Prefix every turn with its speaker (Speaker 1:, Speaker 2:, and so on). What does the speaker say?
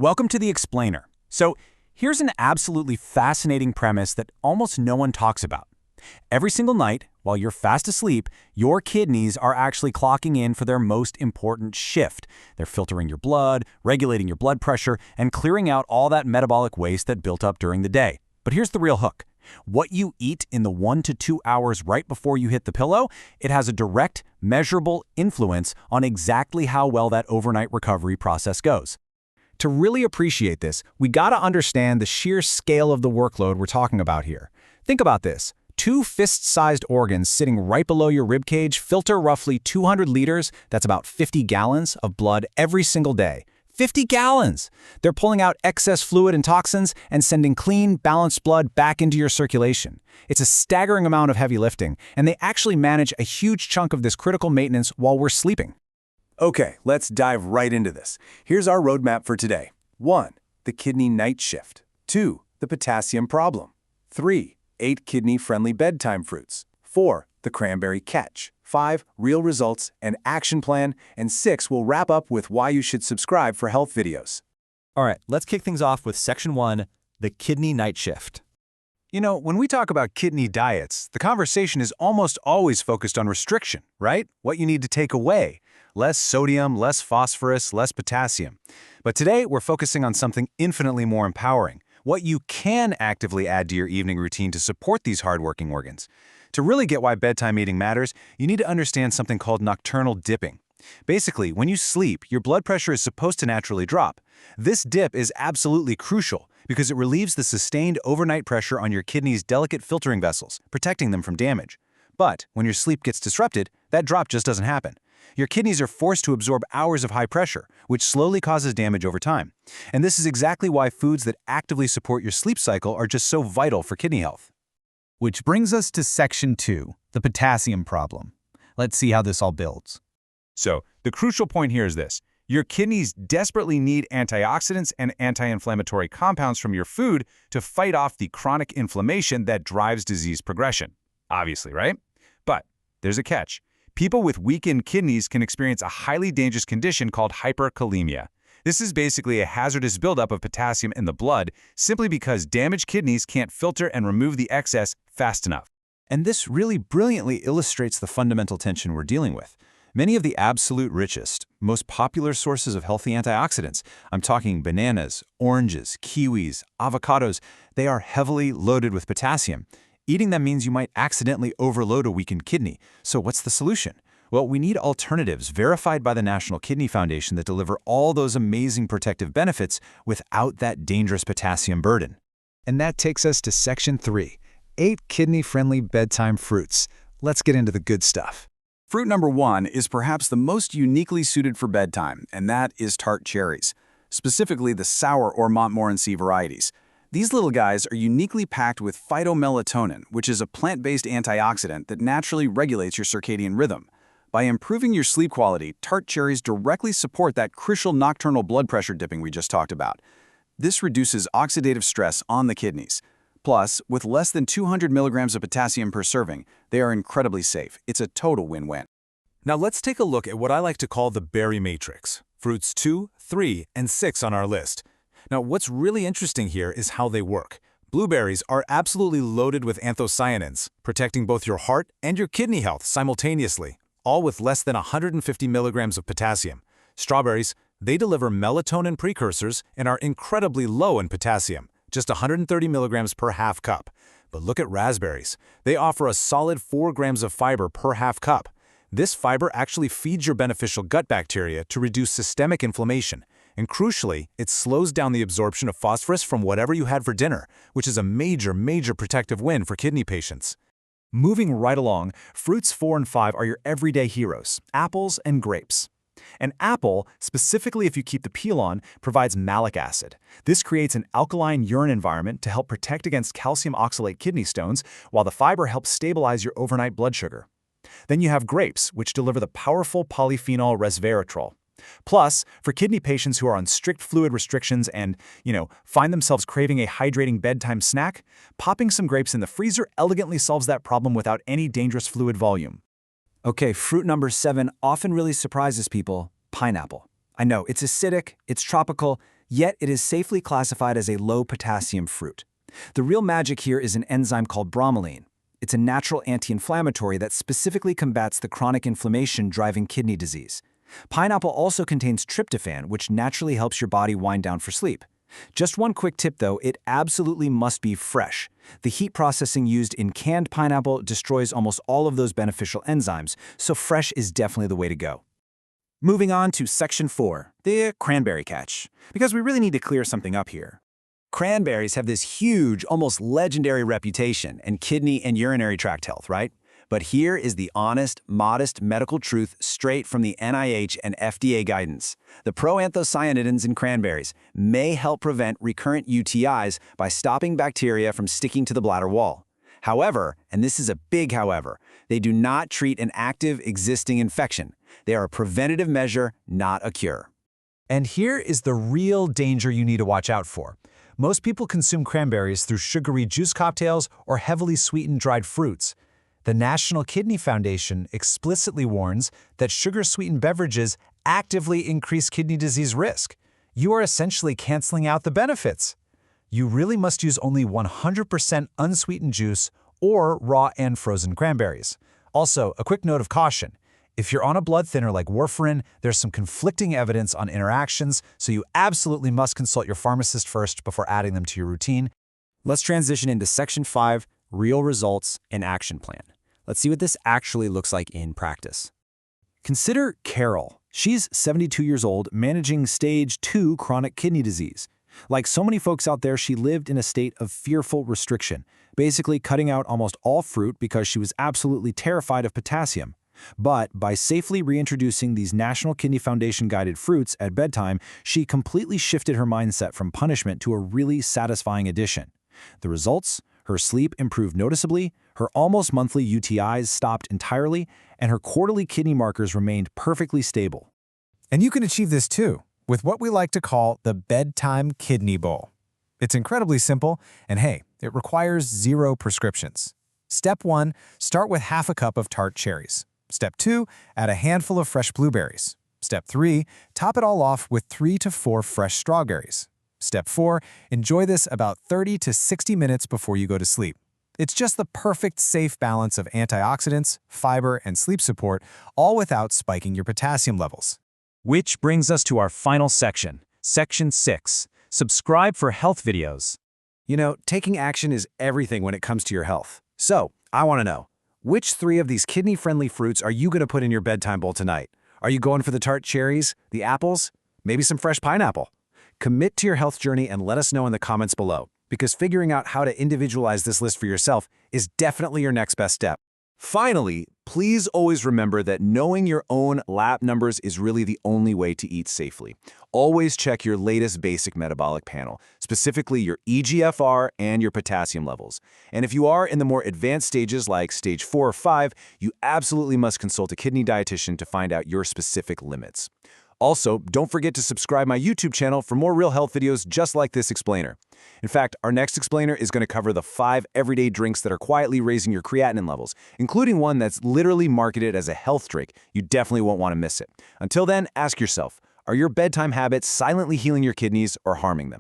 Speaker 1: Welcome to The Explainer. So, here's an absolutely fascinating premise that almost no one talks about. Every single night, while you're fast asleep, your kidneys are actually clocking in for their most important shift. They're filtering your blood, regulating your blood pressure, and clearing out all that metabolic waste that built up during the day. But here's the real hook. What you eat in the 1 to 2 hours right before you hit the pillow, it has a direct, measurable influence on exactly how well that overnight recovery process goes. To really appreciate this, we gotta understand the sheer scale of the workload we're talking about here. Think about this. 2 fist-sized organs sitting right below your ribcage filter roughly 200 liters, that's about 50 gallons, of blood every single day. 50 gallons! They're pulling out excess fluid and toxins and sending clean, balanced blood back into your circulation. It's a staggering amount of heavy lifting, and they actually manage a huge chunk of this critical maintenance while we're sleeping.
Speaker 2: Okay, let's dive right into this. Here's our roadmap for today. 1. The kidney night shift. 2. The potassium problem. 3. 8 kidney-friendly bedtime fruits. 4. The cranberry catch. 5. Real results and action plan. And 6. We'll wrap up with why you should subscribe for health videos.
Speaker 3: All right, let's kick things off with Section 1, the kidney night shift.
Speaker 1: You know, when we talk about kidney diets, the conversation is almost always focused on restriction, right? What you need to take away. Less sodium, less phosphorus, less potassium. But today, we're focusing on something infinitely more empowering. What you can actively add to your evening routine to support these hardworking organs. To really get why bedtime eating matters, you need to understand something called nocturnal dipping. Basically, when you sleep, your blood pressure is supposed to naturally drop. This dip is absolutely crucial because it relieves the sustained overnight pressure on your kidney's delicate filtering vessels, protecting them from damage. But when your sleep gets disrupted, that drop just doesn't happen. Your kidneys are forced to absorb hours of high pressure, which slowly causes damage over time. And this is exactly why foods that actively support your sleep cycle are just so vital for kidney health.
Speaker 4: Which brings us to Section 2, the potassium problem. Let's see how this all builds.
Speaker 1: So, the crucial point here is this. Your kidneys desperately need antioxidants and anti-inflammatory compounds from your food to fight off the chronic inflammation that drives disease progression. Obviously, right? But there's a catch. People with weakened kidneys can experience a highly dangerous condition called hyperkalemia. This is basically a hazardous buildup of potassium in the blood simply because damaged kidneys can't filter and remove the excess fast enough. And this really brilliantly illustrates the fundamental tension we're dealing with. Many of the absolute richest, most popular sources of healthy antioxidants, I'm talking bananas, oranges, kiwis, avocados, they are heavily loaded with potassium. Eating them means you might accidentally overload a weakened kidney. So what's the solution? Well, we need alternatives verified by the National Kidney Foundation that deliver all those amazing protective benefits without that dangerous potassium burden.
Speaker 4: And that takes us to Section 3, 8 kidney-friendly bedtime fruits. Let's get into the good stuff.
Speaker 2: Fruit number 1 is perhaps the most uniquely suited for bedtime, and that is tart cherries, specifically the sour or Montmorency varieties. These little guys are uniquely packed with phytomelatonin, which is a plant-based antioxidant that naturally regulates your circadian rhythm. By improving your sleep quality, tart cherries directly support that crucial nocturnal blood pressure dipping we just talked about. This reduces oxidative stress on the kidneys. Plus, with less than 200 milligrams of potassium per serving, they are incredibly safe. It's a total win-win.
Speaker 1: Now let's take a look at what I like to call the berry matrix. Fruits 2, 3, and 6 on our list. Now, what's really interesting here is how they work. Blueberries are absolutely loaded with anthocyanins, protecting both your heart and your kidney health simultaneously, all with less than 150 milligrams of potassium. Strawberries, they deliver melatonin precursors and are incredibly low in potassium, just 130 milligrams per half cup. But look at raspberries. They offer a solid 4 grams of fiber per half cup. This fiber actually feeds your beneficial gut bacteria to reduce systemic inflammation. And crucially, it slows down the absorption of phosphorus from whatever you had for dinner, which is a major protective win for kidney patients.
Speaker 4: Moving right along, fruits 4 and 5 are your everyday heroes, apples and grapes. An apple, specifically if you keep the peel on, provides malic acid. This creates an alkaline urine environment to help protect against calcium oxalate kidney stones, while the fiber helps stabilize your overnight blood sugar. Then you have grapes, which deliver the powerful polyphenol resveratrol. Plus, for kidney patients who are on strict fluid restrictions and, find themselves craving a hydrating bedtime snack, popping some grapes in the freezer elegantly solves that problem without any dangerous fluid volume.
Speaker 5: Okay, fruit number 7 often really surprises people, pineapple. I know, it's acidic, it's tropical,
Speaker 2: Yet it is safely classified as a low-potassium fruit. The real magic here is an enzyme called bromelain. It's a natural anti-inflammatory that specifically combats the chronic inflammation driving kidney disease. Pineapple also contains tryptophan, which naturally helps your body wind down for sleep. Just one quick tip though, it absolutely must be fresh. The heat processing used in canned pineapple destroys almost all of those beneficial enzymes, so fresh is definitely the way to go.
Speaker 1: Moving on to Section 4, the cranberry catch, because we really need to clear something up here. Cranberries have this huge, almost legendary reputation in kidney and urinary tract health, right? But here is the honest, modest medical truth straight from the NIH and FDA guidance. The proanthocyanidins in cranberries may help prevent recurrent UTIs by stopping bacteria from sticking to the bladder wall. However, and this is a big however, they do not treat an active existing infection. They are a preventative measure, not a cure.
Speaker 4: And here is the real danger you need to watch out for. Most people consume cranberries through sugary juice cocktails or heavily sweetened dried fruits. The National Kidney Foundation explicitly warns that sugar-sweetened beverages actively increase kidney disease risk. You are essentially canceling out the benefits. You really must use only 100% unsweetened juice or raw and frozen cranberries. Also, a quick note of caution. If you're on a blood thinner like warfarin, there's some conflicting evidence on interactions, so you absolutely must consult your pharmacist first before adding them to your routine.
Speaker 1: Let's transition into Section 5, Real Results and Action Plan. Let's see what this actually looks like in practice. Consider Carol. She's 72 years old, managing stage 2 chronic kidney disease. Like so many folks out there, she lived in a state of fearful restriction, basically cutting out almost all fruit because she was absolutely terrified of potassium. But by safely reintroducing these National Kidney Foundation guided fruits at bedtime, she completely shifted her mindset from punishment to a really satisfying addition. The results? Her sleep improved noticeably, her almost monthly UTIs stopped entirely, and her quarterly kidney markers remained perfectly stable.
Speaker 4: And you can achieve this too, with what we like to call the bedtime kidney bowl. It's incredibly simple, and hey, it requires 0 prescriptions. Step 1, start with half a cup of tart cherries. Step 2, add a handful of fresh blueberries. Step 3, top it all off with 3 to 4 fresh strawberries. Step 4, enjoy this about 30 to 60 minutes before you go to sleep. It's just the perfect safe balance of antioxidants, fiber, and sleep support, all without spiking your potassium levels.
Speaker 1: Which brings us to our final section, Section 6, Subscribe for Health Videos.
Speaker 2: You know, taking action is everything when it comes to your health. So, I want to know, which 3 of these kidney-friendly fruits are you going to put in your bedtime bowl tonight? Are you going for the tart cherries, the apples, maybe some fresh pineapple? Commit to your health journey and let us know in the comments below, because figuring out how to individualize this list for yourself is definitely your next best step. Finally, please always remember that knowing your own lab numbers is really the only way to eat safely. Always check your latest basic metabolic panel, specifically your eGFR and your potassium levels. And if you are in the more advanced stages like stage 4 or 5, you absolutely must consult a kidney dietitian to find out your specific limits. Also, don't forget to subscribe my YouTube channel for more real health videos just like this explainer. In fact, our next explainer is going to cover the 5 everyday drinks that are quietly raising your creatinine levels, including one that's literally marketed as a health drink. You definitely won't want to miss it. Until then, ask yourself, are your bedtime habits silently healing your kidneys or harming them?